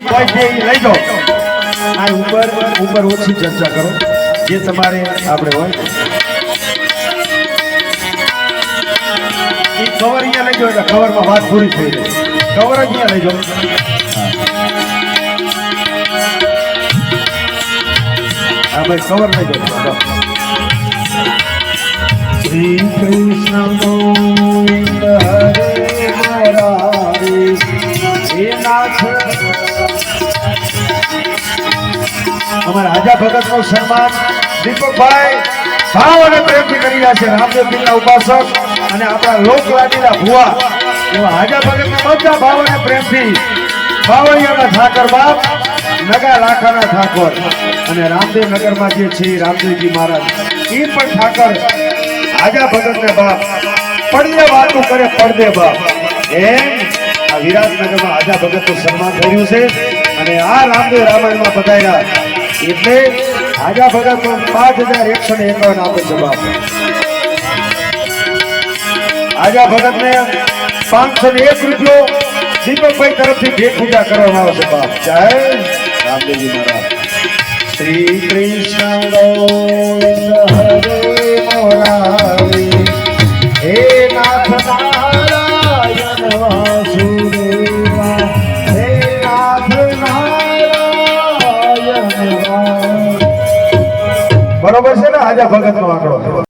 લઈ જાઓ આ ઉપર ઓછી ચર્ચા કરો જે તમારે આપણે હોય એ કવર અહીંયા લઈ જાઓ એટલે કવરમાં વાત પૂરી થઈ જાય કવર જ અહીંયા લઈ જાઓ હા ભાઈ કવર લઈ જાઓ શ્રી કૃષ્ણ ગોવિંદ હરે મુરારી હે નાથ અમારા હાજા ભગત નું સન્માન દીપકભાઈ ભાવ અને પ્રેમથી કરી રહ્યા છે રામદેવ પીરના ઉપાસક અને આપણા લોકલાડીલા ભુવા એવા હાજા ભગત ના બધા ભાવ અને પ્રેમથી બાવળિયાના ઠાકર બાપ નગા લાખાના ઠાકોર અને રામદેવ નગરમાં જે છે રામદેવજી મહારાજ એ પણ ઠાકર હાજા ભગત ને બાપ પડદે વાતું કરે પડદે બાપ એમ આ વિરાટનગરમાં હાજા ભગત નું સન્માન થયું છે અને આ રામદેવ રામાયણમાં પધાર્યા એટલે હાજા ભગત 5151 આપે જવાબ હાજા ભગત ને 501 રૂપિયો દીપકભાઈ તરફથી ભેટ પૂજા કરવામાં આવશે બાપ જય રામદેવજી મહારાજ શ્રી કૃષ્ણ ગોવિંદ હરે મુરારી હે નાથ નારાયણ વાસુદેવા હે નાથ નારાયણ બરોબર છે ને હાજા ભગત નો આંકડો